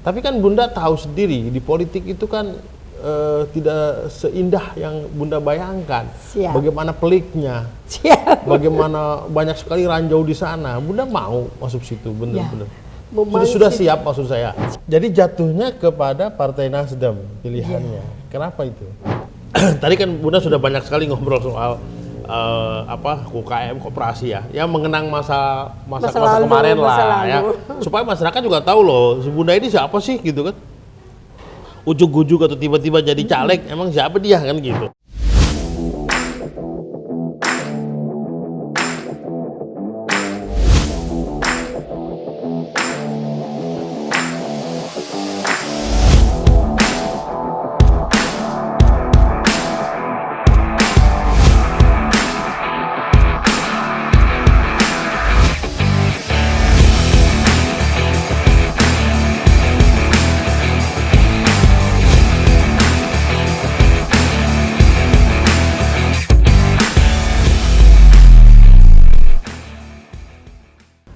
Tapi kan Bunda tahu sendiri di politik itu kan tidak seindah yang Bunda bayangkan. Siap. Bagaimana peliknya, Siap. bagaimana banyak sekali ranjau di sana. Bunda mau masuk situ, benar-benar. Sudah siap maksud saya. Jadi jatuhnya kepada Partai Nasdem pilihannya. Kenapa itu? Tadi kan Bunda sudah banyak sekali ngobrol soal UKM koperasi ya, yang mengenang masa kemarin lah ya, supaya masyarakat juga tahu loh si Bunda ini siapa sih gitu kan, ujuk-ujuk atau tiba-tiba jadi caleg, emang siapa dia kan gitu.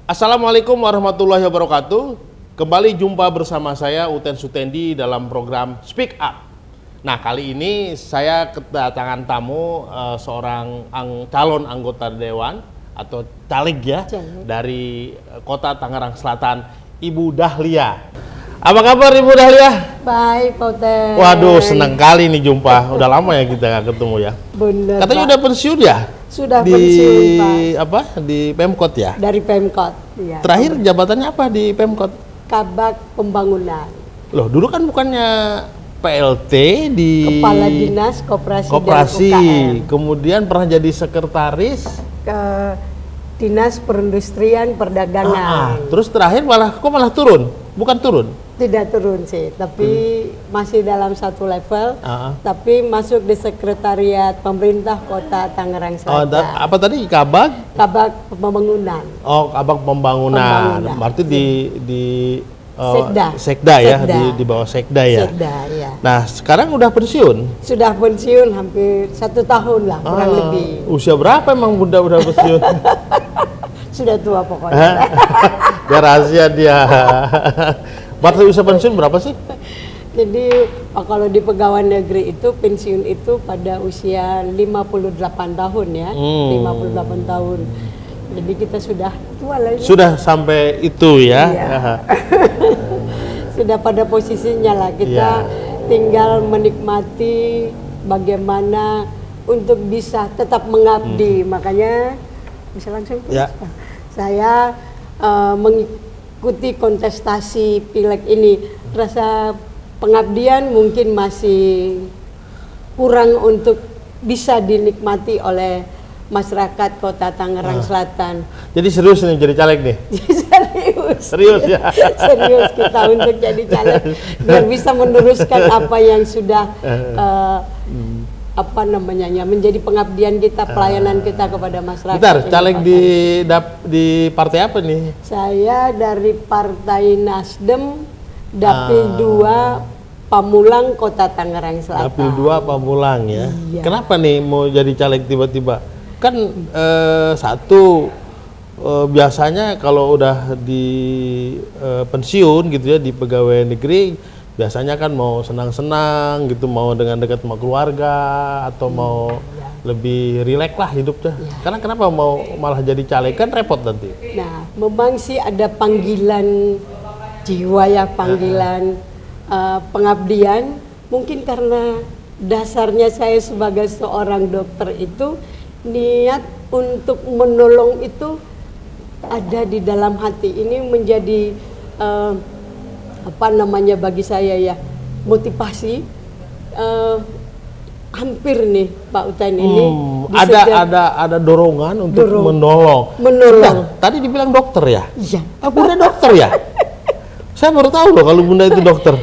Assalamualaikum warahmatullahi wabarakatuh. Kembali jumpa bersama saya Uten Sutendi dalam program Speak Up. Nah, kali ini saya kedatangan tamu seorang calon anggota dewan atau caleg ya dari Kota Tangerang Selatan, Ibu Dahlia. Apa kabar Ibu Dahlia? Baik, Pak Uten. Waduh, senang kali nih jumpa. Udah lama ya kita nggak ketemu ya. Bener, katanya Pak. Udah pensiun ya? Sudah di pensiun, Pak. Apa? Di Pemkot ya? Dari Pemkot. Ya, Terakhir jabatannya apa di Pemkot? Kabak Pembangunan. Loh, dulu kan bukannya PLT di Kepala Dinas Koperasi Koperasi, dan UKM. kemudian pernah jadi sekretaris Ke Dinas Perindustrian Perdagangan. terus terakhir malah turun? Bukan turun? Tidak turun sih, tapi masih dalam satu level. Tapi masuk di Sekretariat Pemerintah Kota Tangerang Selatan. Apa tadi? Kabak Pembangunan. Oh, Kabak Pembangunan. Berarti di Sekda ya, di bawah Sekda ya. Sekda, ya. Nah, sekarang udah pensiun? Sudah pensiun hampir 1 tahun lah, kurang lebih. Usia berapa emang Bunda udah pensiun? Sudah tua pokoknya. Biar rahasia dia. Batas usia pensiun berapa sih? Jadi kalau di pegawai negeri itu pensiun itu pada usia 58 tahun ya. 58 tahun. Jadi kita sudah tua lagi. Sudah sampai itu ya. Iya. Sudah pada posisinya lah, kita tinggal menikmati bagaimana untuk bisa tetap mengabdi. Makanya bisa langsung ya. Saya mengikuti kontestasi pileg ini, rasa pengabdian mungkin masih kurang untuk bisa dinikmati oleh masyarakat Kota Tangerang Selatan. Jadi serius nih jadi caleg nih? Serius ya? Serius kita untuk jadi caleg, biar bisa meneruskan apa yang sudah menjadi pengabdian kita, pelayanan kita kepada masyarakat. Bentar, caleg di partai apa nih? Saya dari Partai Nasdem, Dapil 2 Pamulang, Kota Tangerang Selatan. Dapil 2 Pamulang ya. Iya. Kenapa nih mau jadi caleg tiba-tiba? Kan biasanya kalau udah di pensiun gitu ya, di pegawai negeri, biasanya kan mau senang-senang gitu, mau dengan dekat sama keluarga atau mau lebih rileks lah hidupnya. Karena kenapa mau malah jadi caleg, kan repot nanti. Nah, memang sih ada panggilan jiwa ya, panggilan pengabdian. Mungkin karena dasarnya saya sebagai seorang dokter itu, niat untuk menolong itu ada di dalam hati. Ini menjadi bagi saya ya, motivasi. Hampir nih Pak Utain ini ada dorongan untuk menolong. Nah, tadi dibilang dokter ya? Iya. Bunda dokter ya? Saya baru tahu loh kalau Bunda itu dokter.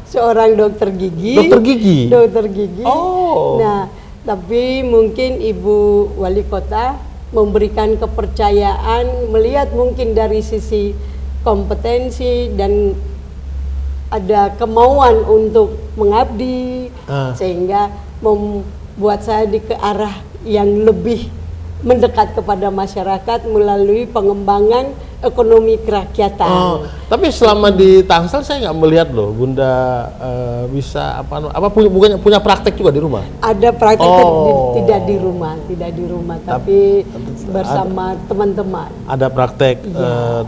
Seorang dokter gigi. Dokter gigi. Dokter gigi. Oh. Nah, tapi mungkin Ibu Wali Kota memberikan kepercayaan, melihat mungkin dari sisi kompetensi dan ada kemauan untuk mengabdi, sehingga membuat saya ke arah yang lebih mendekat kepada masyarakat melalui pengembangan ekonomi kerakyatan. Oh, tapi selama di Tangsel saya nggak melihat loh Bunda bisa punya praktek juga di rumah. Ada praktek tidak di rumah, tapi bersama teman-teman. Ada praktek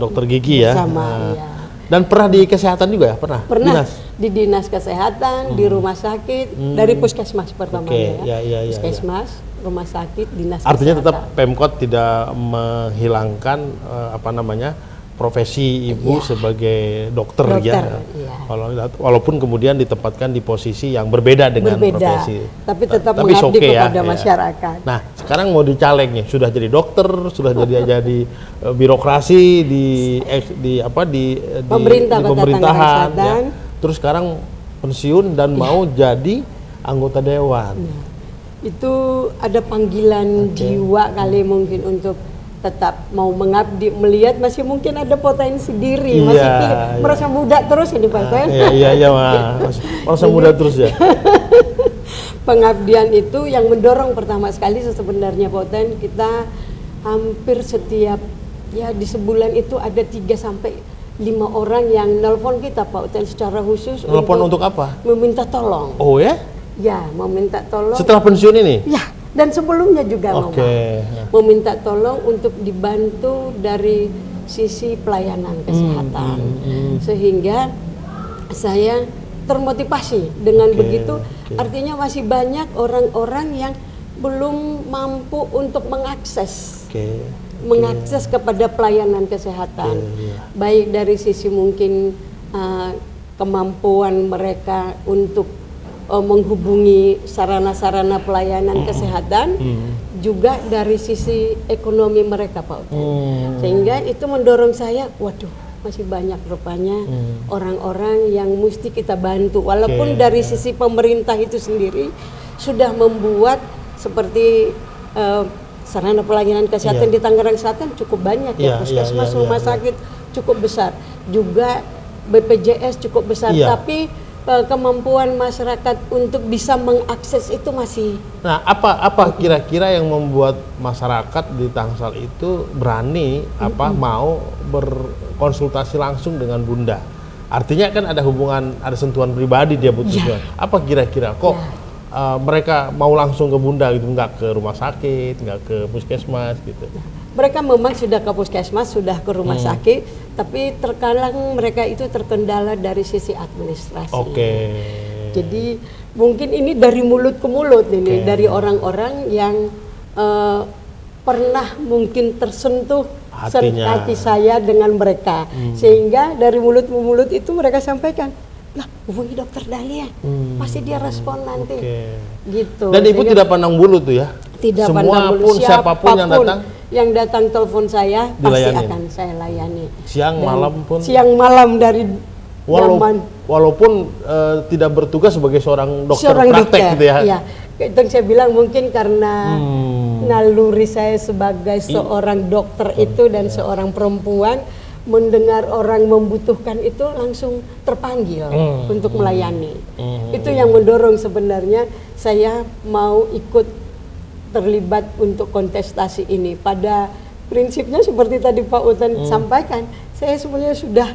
dokter gigi ya. Bersama, ya. Dan pernah di kesehatan juga ya? Pernah? Di dinas kesehatan, di rumah sakit, dari puskesmas pertamanya puskesmas, rumah sakit, dinas Artinya kesehatan. tetap Pemkot tidak menghilangkan profesi ibu sebagai dokter ya. Walaupun kemudian ditempatkan di posisi yang berbeda dengan profesi. Tapi tetap mengabdi kepada masyarakat. Nah, sekarang mau dicaleg nih, sudah jadi dokter, sudah jadi birokrasi di pemerintahan ya. Terus sekarang pensiun dan mau jadi anggota dewan. Nah, itu ada panggilan jiwa kali mungkin untuk tetap mau mengabdi, melihat masih mungkin ada potensi diri, masih merasa muda terus ini Pak Ten. Iya, merasa muda terus ya. Pengabdian itu yang mendorong pertama sekali sebenarnya Pak Ten, kita hampir setiap di sebulan itu ada 3 sampai 5 orang yang nelpon kita Pak Ten secara khusus. Nelpon untuk apa? Meminta tolong. Oh ya? Ya, meminta tolong. Setelah pensiun ini? Ya. Dan sebelumnya juga meminta tolong untuk dibantu dari sisi pelayanan kesehatan, sehingga saya termotivasi dengan begitu. Artinya masih banyak orang-orang yang belum mampu untuk mengakses kepada pelayanan kesehatan, baik dari sisi mungkin kemampuan mereka untuk menghubungi sarana-sarana pelayanan kesehatan, juga dari sisi ekonomi mereka Pak. Sehingga itu mendorong saya, waduh masih banyak rupanya orang-orang yang mesti kita bantu. Walaupun dari sisi pemerintah itu sendiri sudah membuat seperti sarana pelayanan kesehatan di Tangerang Selatan cukup banyak puskesmas, rumah sakit cukup besar, juga BPJS cukup besar, tapi kemampuan masyarakat untuk bisa mengakses itu masih. Nah, apa kira-kira yang membuat masyarakat di Tangsel itu berani mau berkonsultasi langsung dengan Bunda? Artinya kan ada hubungan, ada sentuhan pribadi dia butuhnya. Apa kira-kira kok mereka mau langsung ke Bunda gitu, nggak ke rumah sakit, nggak ke puskesmas gitu? Mereka memang sudah ke puskesmas, sudah ke rumah sakit, tapi terkadang mereka itu terkendala dari sisi administrasi. Jadi mungkin ini dari mulut ke mulut ini, dari orang-orang yang pernah mungkin tersentuh hati saya dengan mereka, sehingga dari mulut ke mulut itu mereka sampaikan, lah hubungi dokter Dahlia, pasti dia respon nanti. Gitu. Dan ibu tidak pandang bulu tuh ya? Tidak semua pandang bulu, siapapun yang datang telepon saya pasti akan saya layani. Siang malam dari walaupun tidak bertugas sebagai seorang dokter praktek gitu ya. Iya. Itu saya bilang mungkin karena naluri saya sebagai seorang dokter itu dan seorang perempuan, mendengar orang membutuhkan itu langsung terpanggil untuk melayani. Itu yang mendorong sebenarnya saya mau ikut terlibat untuk kontestasi ini. Pada prinsipnya seperti tadi Pak Utan sampaikan, saya sebenarnya sudah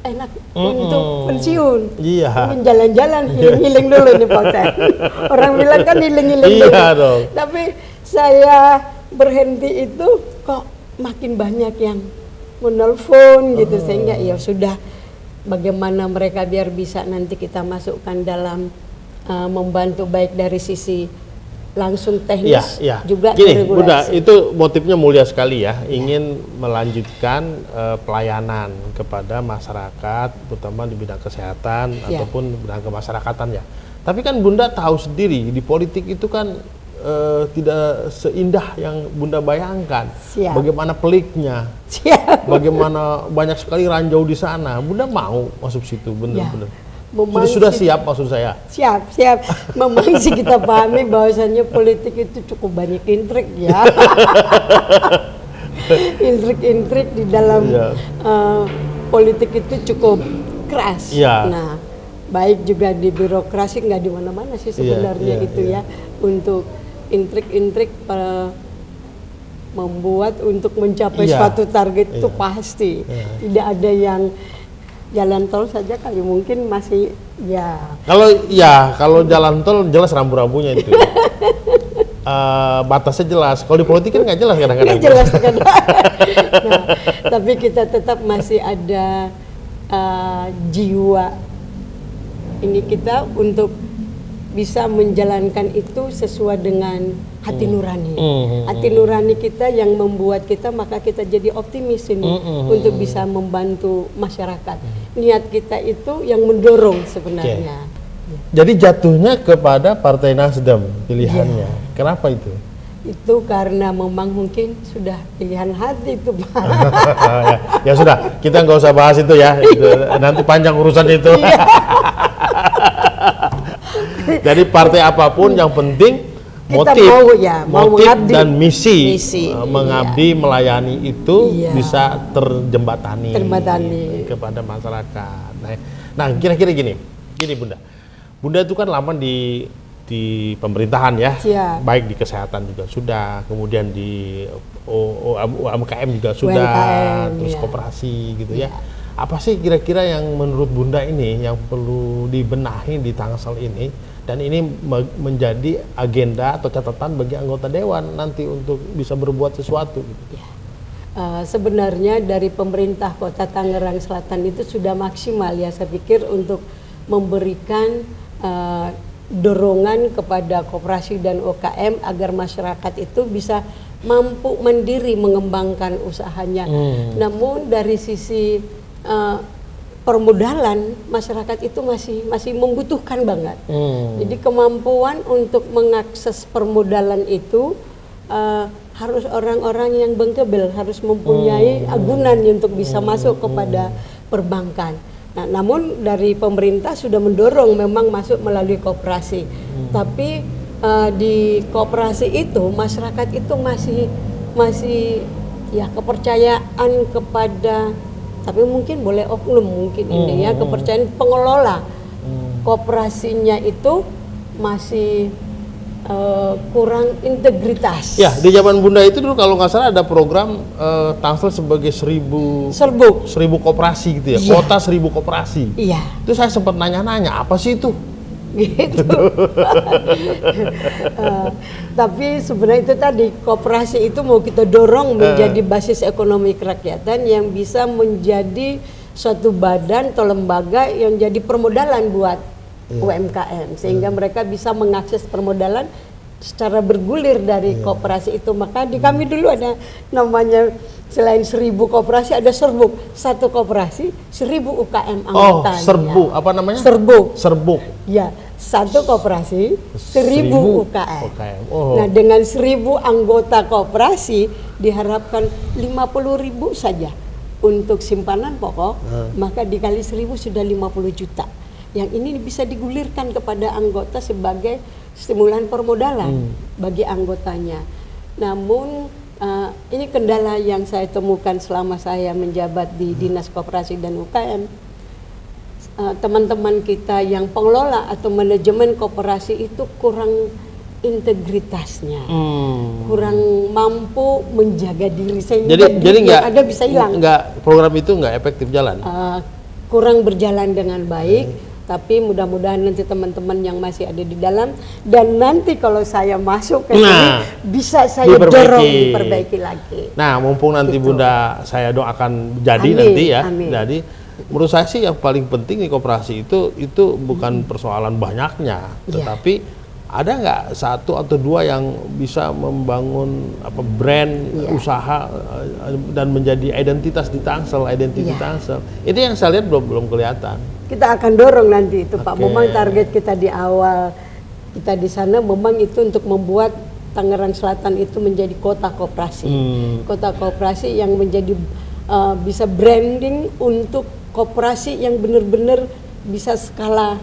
enak untuk pensiun. Mungkin jalan-jalan, healing-healing dulu nih Pak Utan. Orang bilang kan healing-healing dulu. Tapi saya berhenti itu kok makin banyak yang menelpon gitu, sehingga ya sudah, bagaimana mereka biar bisa nanti kita masukkan dalam membantu baik dari sisi langsung teknis juga gini, Bunda, itu motifnya mulia sekali ya, ingin melanjutkan pelayanan kepada masyarakat, terutama di bidang kesehatan ataupun bidang kemasyarakatan ya. Tapi kan Bunda tahu sendiri di politik itu kan tidak seindah yang Bunda bayangkan. Bagaimana peliknya, bagaimana banyak sekali ranjau di sana. Bunda mau masuk situ, bener-bener. Sudah siap maksud saya? Siap. Memang sih kita pahami bahwasannya politik itu cukup banyak intrik ya. Intrik-intrik di dalam politik itu cukup keras. Nah, baik juga di birokrasi, nggak di mana-mana sih sebenarnya untuk intrik-intrik membuat untuk mencapai Iya. suatu target itu Iya. pasti. Iya. Tidak ada yang jalan tol saja kali mungkin masih ya. Kalau jalan tol jelas rambu-rambunya itu. Batasnya jelas. Kalau di politik kan nggak jelas kadang-kadang. Nggak jelas kadang. Nah, tapi kita tetap masih ada jiwa ini kita untuk bisa menjalankan itu sesuai dengan hati nurani. Hati nurani kita yang membuat kita, maka kita jadi optimis ini untuk bisa membantu masyarakat. Niat kita itu yang mendorong sebenarnya. Jadi jatuhnya kepada Partai Nasdem pilihannya. Kenapa itu? Itu karena memang mungkin sudah pilihan hati itu, Pak. Ya sudah, kita nggak usah bahas itu ya. Nanti panjang urusan itu. Jadi partai apapun yang penting Kita motif, mau motif mengabdi. dan misi, Misi, mengabdi, melayani itu Iya. bisa terjembatani Terjembatani. kepada masyarakat. Nah, kira-kira gini Bunda. Bunda itu kan lama di pemerintahan ya, Siap. baik di kesehatan juga sudah, kemudian di UMKM juga sudah, UMKM, terus ya. koperasi gitu ya. Apa sih kira-kira yang menurut Bunda ini yang perlu dibenahi di Tangsel ini, dan ini menjadi agenda atau catatan bagi anggota dewan nanti untuk bisa berbuat sesuatu gitu. Sebenarnya dari pemerintah Kota Tangerang Selatan itu sudah maksimal ya, saya pikir untuk memberikan dorongan kepada koperasi dan UKM agar masyarakat itu bisa mampu mandiri mengembangkan usahanya. Namun dari sisi permodalan, masyarakat itu masih membutuhkan banget. Jadi kemampuan untuk mengakses permodalan itu harus orang-orang yang bankable, harus mempunyai agunan untuk bisa masuk kepada perbankan. Nah, namun dari pemerintah sudah mendorong memang masuk melalui koperasi. Tapi di koperasi itu masyarakat itu masih ya kepercayaan kepada, tapi mungkin boleh oknum mungkin ini ya, kepercayaan pengelola koperasinya itu masih kurang integritas. Ya, di zaman Bunda itu dulu kalau nggak salah ada program Tangsel sebagai 1000 koperasi gitu ya, Iya. kota 1000 koperasi. Iya. Itu saya sempat nanya-nanya, apa sih itu? Gitu. Tapi sebenarnya itu tadi, koperasi itu mau kita dorong menjadi basis ekonomi kerakyatan yang bisa menjadi suatu badan atau lembaga yang jadi permodalan buat UMKM, sehingga mereka bisa mengakses permodalan secara bergulir dari koperasi itu. Maka di kami dulu ada namanya, selain 1000 koperasi ada serbuk, satu koperasi 1000 UKM anggotanya. Serbu, apa namanya? Serbuk. Serbuk. Ya, satu koperasi 1000 UKM. Nah, dengan 1000 anggota koperasi diharapkan 50.000 saja untuk simpanan pokok, maka dikali 1000 sudah 50 juta. Yang ini bisa digulirkan kepada anggota sebagai stimulan permodalan bagi anggotanya. Namun ini kendala yang saya temukan selama saya menjabat di Dinas Koperasi dan UKM. Teman-teman kita yang pengelola atau manajemen koperasi itu kurang integritasnya, kurang mampu menjaga diri, sehingga Jadi nggak ada bisa hilang. Program itu nggak efektif jalan. Kurang berjalan dengan baik. Tapi mudah-mudahan nanti teman-teman yang masih ada di dalam, dan nanti kalau saya masuk ke sini bisa saya dorong diperbaiki lagi. Nah, mumpung nanti Gitu. Bunda saya doakan jadi Amin, nanti ya. amin. Jadi menurut saya sih yang paling penting di koperasi itu bukan persoalan banyaknya, tetapi ada nggak satu atau dua yang bisa membangun brand usaha dan menjadi identitas di Tangsel, Tangsel. Itu yang saya lihat belum kelihatan. Kita akan dorong nanti itu, Pak. Memang target kita di awal kita di sana memang itu untuk membuat Tangerang Selatan itu menjadi kota koperasi. Kota koperasi yang menjadi bisa branding untuk koperasi yang benar-benar bisa skala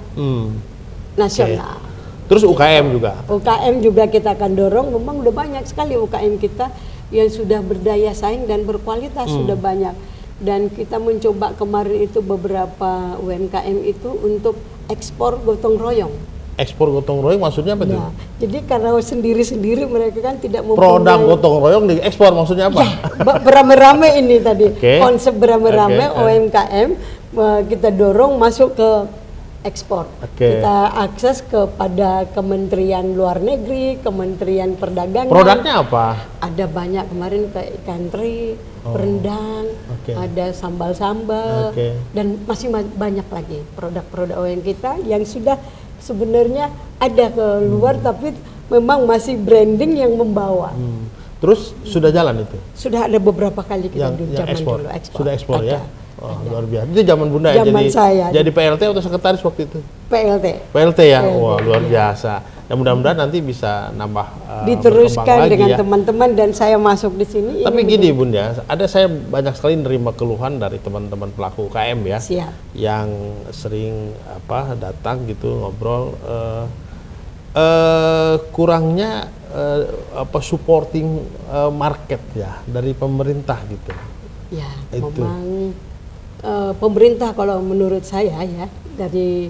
nasional. Terus UKM juga. UKM juga kita akan dorong. Memang udah banyak sekali UKM kita yang sudah berdaya saing dan berkualitas, sudah banyak. Dan kita mencoba kemarin itu beberapa UMKM itu untuk ekspor gotong royong. Ekspor gotong royong maksudnya apa tuh? Nah, jadi karena sendiri-sendiri mereka kan tidak Produk gotong royong diekspor maksudnya apa? Ya, beramai-ramai ini tadi. Oke. Konsep beramai-ramai Oke. UMKM kita dorong masuk ke ekspor. Oke. Kita akses kepada Kementerian Luar Negeri, Kementerian Perdagangan. Produknya apa? Ada banyak kemarin kayak ikan teri, rendang, Oke. ada sambal-sambal, Oke. dan masih banyak lagi produk-produk OEM kita yang sudah sebenarnya ada ke luar tapi memang masih branding yang membawa. Terus sudah jalan itu? Sudah ada beberapa kali kita Yang zaman ekspor? dulu ekspor. Sudah ekspor ya? Ada. Oh, luar biasa. Itu zaman Bunda ya? Zaman saya. Jadi PLT atau sekretaris waktu itu? PLT. PLT ya? PLT, Wah, luar iya. biasa. Dan mudah-mudahan nanti bisa nambah berkembang Diteruskan lagi dengan ya. teman-teman dan saya masuk di sini. Tapi ini gini Bunda, ada saya banyak sekali nerima keluhan dari teman-teman pelaku UKM ya, Siap. yang sering datang gitu ngobrol, kurangnya supporting market ya dari pemerintah gitu. Ya, Itu. memang pemerintah kalau menurut saya ya dari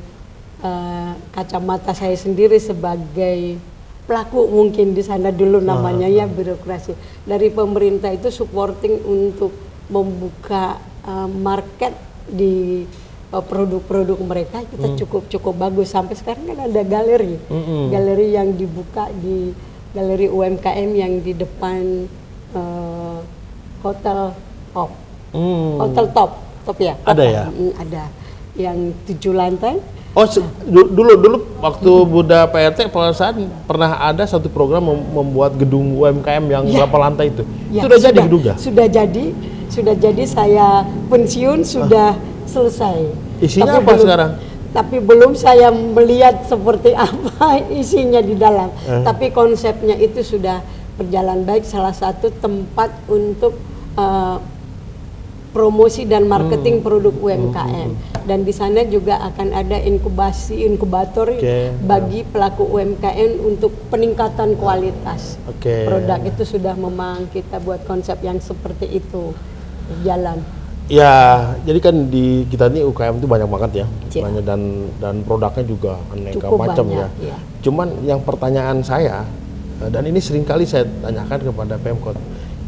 kacamata saya sendiri sebagai pelaku mungkin di sana dulu namanya ya birokrasi. Dari pemerintah itu supporting untuk membuka market di produk-produk mereka kita cukup bagus. Sampai sekarang kan ada galeri. Galeri yang dibuka di galeri UMKM yang di depan hotel Top. Hotel Top ya. Ada ya? Ada. Yang 7 lantai. Oh, dulu waktu Bunda PRT perasaan pernah ada satu program membuat gedung UMKM yang berapa lantai itu? Ya, Sudah jadi gedungnya? Sudah jadi saya pensiun sudah selesai. Isinya Tapi apa sekarang? Tapi belum saya melihat seperti apa isinya di dalam. Tapi konsepnya itu sudah berjalan baik. Salah satu tempat untuk promosi dan marketing produk UMKM. Dan di sana juga akan ada inkubator bagi pelaku UMKM untuk peningkatan kualitas. Produk itu sudah memang kita buat konsep yang seperti itu berjalan. Ya, jadi kan di kita ini UKM itu banyak banget ya, Iya. banyak dan produknya juga aneka Cukup macam banyak, ya. iya. Cuman yang pertanyaan saya dan ini seringkali saya tanyakan kepada Pemkot,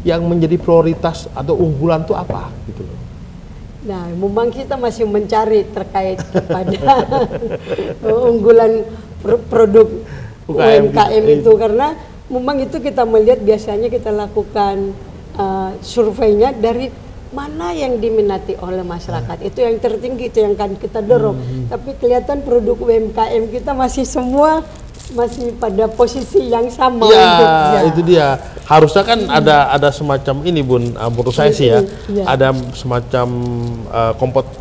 yang menjadi prioritas atau unggulan itu apa gitu loh. Nah, memang kita masih mencari terkait kepada unggulan produk UMKM itu karena memang itu kita melihat biasanya kita lakukan surveinya dari mana yang diminati oleh masyarakat. Itu yang tertinggi, itu yang kan kita dorong. Tapi kelihatan produk UMKM kita masih semua masih pada posisi yang sama. Ya, itu dia. Harusnya kan ada semacam ini Bun, menurut saya sih ya, ada semacam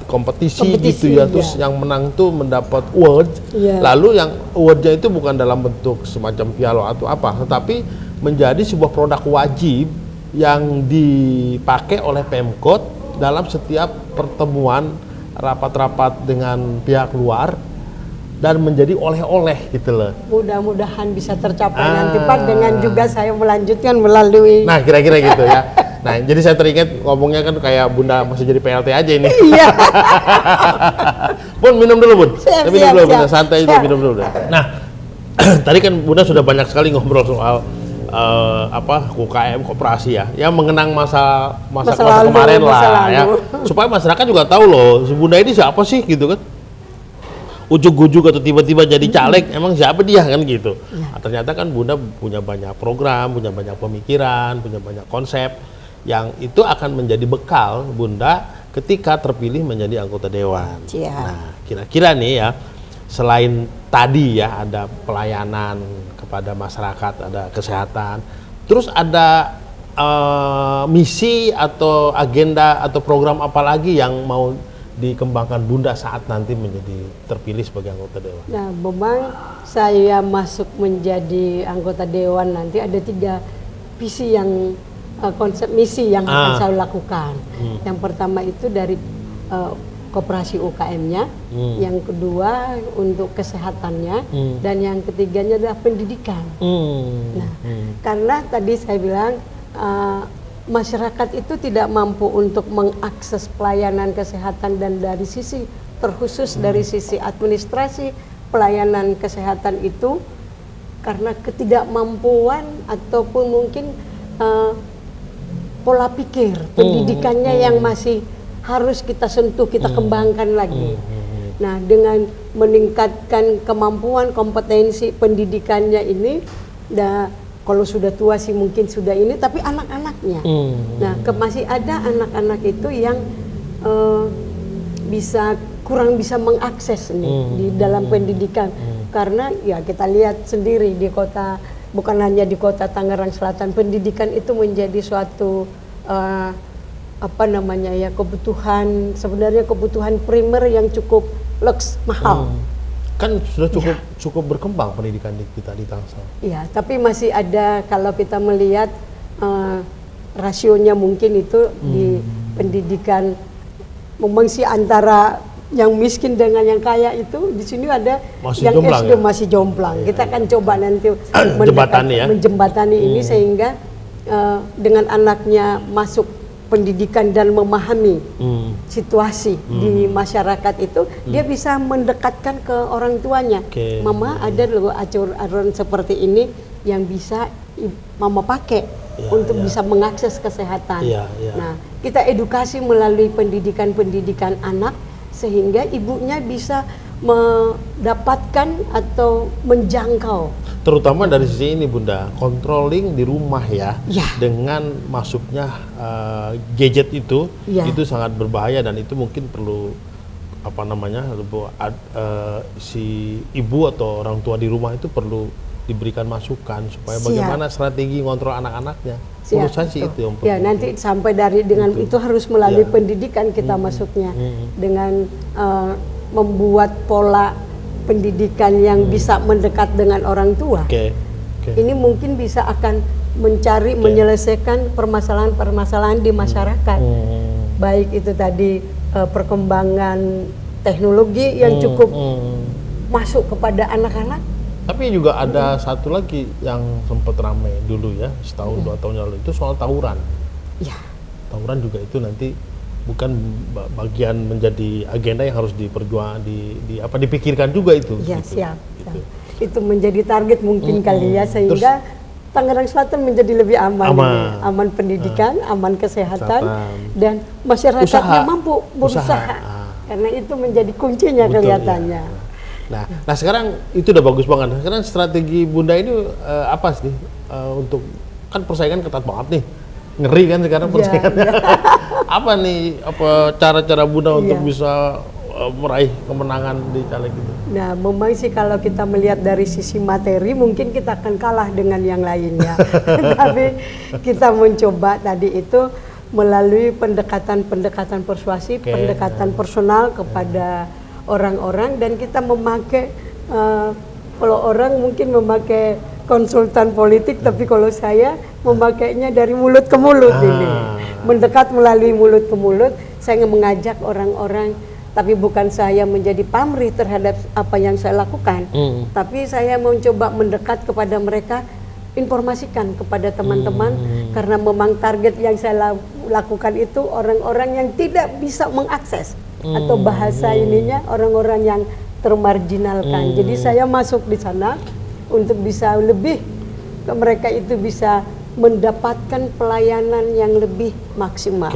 kompetisi gitu ya. Terus yang menang tuh mendapat award. Lalu yang awardnya itu bukan dalam bentuk semacam piala atau apa, tetapi menjadi sebuah produk wajib yang dipakai oleh Pemkot dalam setiap pertemuan rapat-rapat dengan pihak luar dan menjadi oleh-oleh gitu loh. Mudah-mudahan bisa tercapai nanti Pak dengan juga saya melanjutkan melalui. Nah, kira-kira gitu ya. Nah, jadi saya teringat ngomongnya kan kayak Bunda masih jadi PLT aja ini. Iya. Bun, minum dulu Bun. Siap, minum dulu, siap. Bunda. Santai itu, minum dulu. Nah, tadi kan Bunda sudah banyak sekali ngobrol soal UKM koperasi ya, yang mengenang masa lalu, kemarin masa lah ya, lalu. supaya masyarakat juga tahu loh, si Bunda ini siapa sih gitu kan, ujuk-ujuk atau tiba-tiba jadi caleg, emang siapa dia kan gitu. Nah, ternyata kan Bunda punya banyak program, punya banyak pemikiran, punya banyak konsep, yang itu akan menjadi bekal Bunda ketika terpilih menjadi anggota dewan. Nah, kira-kira nih ya, selain tadi ya ada pelayanan kepada masyarakat, ada kesehatan, terus ada misi atau agenda atau program apa lagi yang mau dikembangkan Bunda saat nanti menjadi terpilih sebagai anggota dewan? Nah, memang saya masuk menjadi anggota dewan nanti ada 3 visi yang konsep misi yang akan saya lakukan. Yang pertama itu dari koperasi UKM-nya, yang kedua untuk kesehatannya, dan yang ketiganya adalah pendidikan. Nah, karena tadi saya bilang masyarakat itu tidak mampu untuk mengakses pelayanan kesehatan dan dari sisi terkhusus dari sisi administrasi pelayanan kesehatan itu karena ketidakmampuan ataupun mungkin pola pikir pendidikannya yang masih harus kita sentuh, kita kembangkan lagi. Nah, dengan meningkatkan kemampuan, kompetensi pendidikannya ini, kalau sudah tua sih mungkin sudah ini, tapi anak-anaknya. Nah, masih ada anak-anak itu yang kurang bisa mengakses nih di dalam pendidikan. Karena ya kita lihat sendiri di kota, bukan hanya di kota Tangerang Selatan, pendidikan itu menjadi suatu kebutuhan, sebenarnya kebutuhan primer yang cukup mahal. Kan sudah cukup berkembang pendidikan kita di Tangsel. Iya, tapi masih ada, kalau kita melihat rasionya mungkin itu di pendidikan memang sih antara yang miskin dengan yang kaya itu di sini ada masih yang jomplang, SD masih jomplang. Kita akan coba nanti menjembatani ini sehingga dengan anaknya masuk pendidikan dan memahami situasi di masyarakat itu, dia bisa mendekatkan ke orang tuanya. Mama ada loh aturan seperti ini yang bisa mama pakai untuk bisa mengakses kesehatan. Nah, kita edukasi melalui pendidikan anak sehingga ibunya bisa mendapatkan atau menjangkau. Terutama dari sisi ini Bunda, controlling di rumah ya. Dengan masuknya gadget itu sangat berbahaya, dan itu mungkin perlu si ibu atau orang tua di rumah itu perlu diberikan masukan supaya bagaimana strategi ngontrol anak-anaknya. Menurut saya sih itu yang perlu. Ya, nanti sampai dengan itu harus melalui pendidikan kita masuknya dengan membuat pola pendidikan yang bisa mendekat dengan orang tua. Ini mungkin bisa akan menyelesaikan permasalahan-permasalahan di masyarakat. Baik itu tadi perkembangan teknologi yang cukup masuk kepada anak-anak. Tapi juga ada satu lagi yang sempat ramai dulu ya, setahun 2 tahun lalu, itu soal tawuran. Tawuran juga itu nanti bukan bagian menjadi agenda yang harus dipikirkan juga itu. Siap. Itu menjadi target mungkin kali ya, sehingga Tangerang Selatan menjadi lebih aman pendidikan, aman kesehatan, dan masyarakatnya mampu berusaha. Karena itu menjadi kuncinya kelihatannya. Nah sekarang itu udah bagus banget. Sekarang strategi Bunda ini apa sih untuk, kan persaingan ketat banget nih, ngeri kan sekarang persaingannya. Apa nih cara-cara Bunda untuk bisa meraih kemenangan di caleg itu? Nah, memang sih kalau kita melihat dari sisi materi mungkin kita akan kalah dengan yang lainnya. Tapi kita mencoba tadi itu melalui pendekatan persuasif, pendekatan personal kepada orang-orang, dan kita memakai kalau orang mungkin memakai konsultan politik, tapi kalau saya memakainya dari mulut ke mulut ini. Mendekat melalui mulut ke mulut, saya mengajak orang-orang, tapi bukan saya menjadi pamrih terhadap apa yang saya lakukan, tapi saya mencoba mendekat kepada mereka, informasikan kepada teman-teman, karena memang target yang saya lakukan itu orang-orang yang tidak bisa mengakses, atau bahasa ininya orang-orang yang termarginalkan. Jadi saya masuk di sana untuk bisa lebih ke mereka itu bisa mendapatkan pelayanan yang lebih maksimal.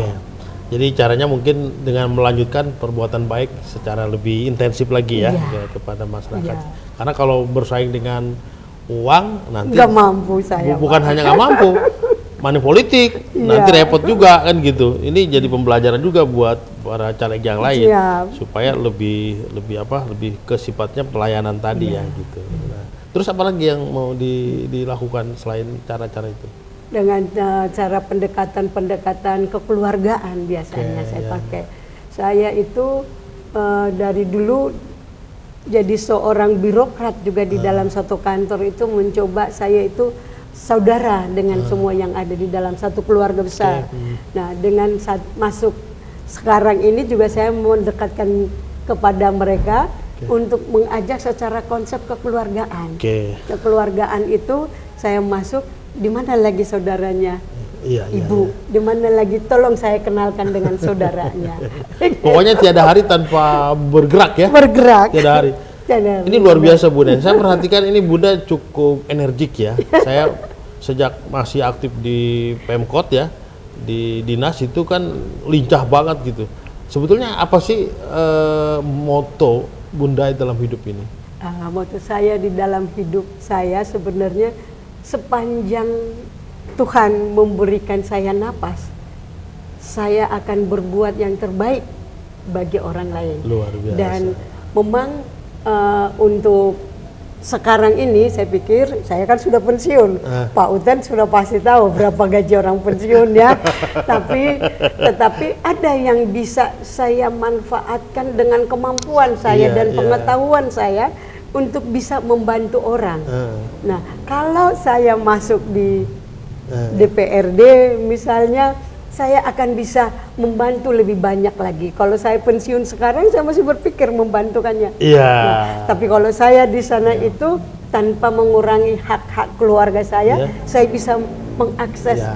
Jadi caranya mungkin dengan melanjutkan perbuatan baik secara lebih intensif lagi ya, kepada masyarakat. Karena kalau bersaing dengan uang nanti nggak mampu saya. Bukan hanya nggak mampu, money politik nanti repot juga kan gitu. Ini jadi pembelajaran juga buat para caleg yang lain supaya lebih ke sifatnya pelayanan tadi ya gitu. Nah, terus apa lagi yang mau dilakukan selain cara-cara itu? Dengan cara pendekatan kekeluargaan biasanya saya pakai. Saya itu dari dulu jadi seorang birokrat juga di dalam satu kantor itu mencoba saya itu saudara dengan semua yang ada di dalam satu keluarga besar. Nah, dengan masuk sekarang ini juga saya mendekatkan kepada mereka untuk mengajak secara konsep kekeluargaan. Kekeluargaan itu saya masuk, di mana lagi saudaranya ibu, di mana lagi tolong saya kenalkan dengan saudaranya. Pokoknya tiada hari tanpa bergerak ya. Bergerak. Tiada hari. Ini luar biasa Bunda. Saya perhatikan ini Bunda cukup energik ya. Saya sejak masih aktif di Pemkot ya, di dinas itu kan lincah banget gitu. Sebetulnya apa sih moto Bunda dalam hidup ini? Moto saya di dalam hidup saya sebenarnya sepanjang Tuhan memberikan saya napas, saya akan berbuat yang terbaik bagi orang lain. Luar biasa. Dan memang untuk sekarang ini saya pikir saya kan sudah pensiun. Pak Uten sudah pasti tahu berapa gaji orang pensiun ya. Tetapi ada yang bisa saya manfaatkan dengan kemampuan saya dan pengetahuan saya untuk bisa membantu orang. Nah, kalau saya masuk di DPRD misalnya, saya akan bisa membantu lebih banyak lagi. Kalau saya pensiun sekarang, saya masih berpikir membantukannya. Nah, tapi kalau saya di sana itu tanpa mengurangi hak-hak keluarga saya bisa mengakses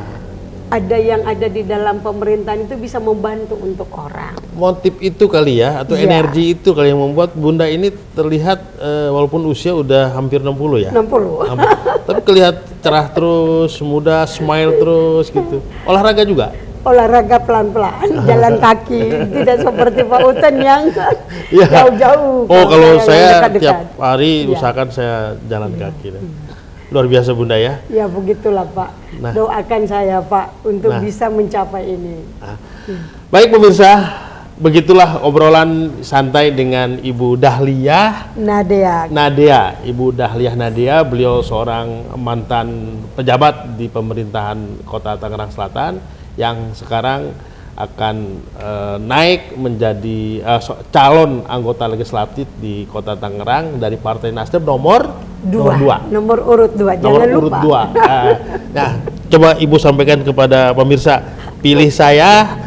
ada yang ada di dalam pemerintahan itu bisa membantu untuk orang. Motif itu kali ya, atau energi itu kali yang membuat Bunda ini terlihat walaupun usia udah hampir 60 ya? 60. Tapi kelihatan cerah terus, muda, smile terus gitu. Olahraga juga? Olahraga pelan-pelan, jalan kaki, tidak seperti Pak Uten yang jauh-jauh. Oh, kalau saya tiap hari usahakan saya jalan kaki. Luar biasa Bunda ya? Ya begitulah Pak. Doakan saya Pak untuk bisa mencapai ini. Baik pemirsa, begitulah obrolan santai dengan Ibu Dahlia Nadia. Ibu Dahlia Nadia, beliau seorang mantan pejabat di pemerintahan Kota Tangerang Selatan yang sekarang akan naik menjadi calon anggota legislatif di Kota Tangerang dari Partai Nasdem nomor 2. Nomor urut 2, jangan urut lupa. 2. Nah, coba Ibu sampaikan kepada pemirsa, pilih saya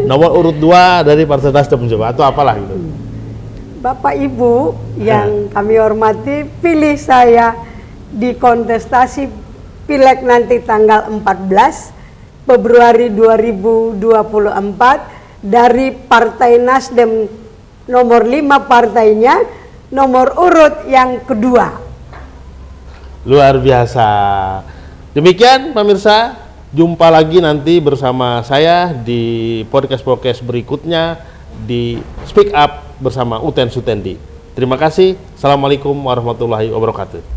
nomor urut 2 dari Partai Nasdem coba, atau apalah gitu. Bapak Ibu yang kami hormati, pilih saya di kontestasi Pileg nanti tanggal 14 Februari 2024 dari Partai Nasdem nomor 5 partainya, nomor urut yang kedua. Luar biasa. Demikian pemirsa, jumpa lagi nanti bersama saya di podcast berikutnya di Speak Up bersama Uten Sutendi. Terima kasih. Assalamualaikum warahmatullahi wabarakatuh.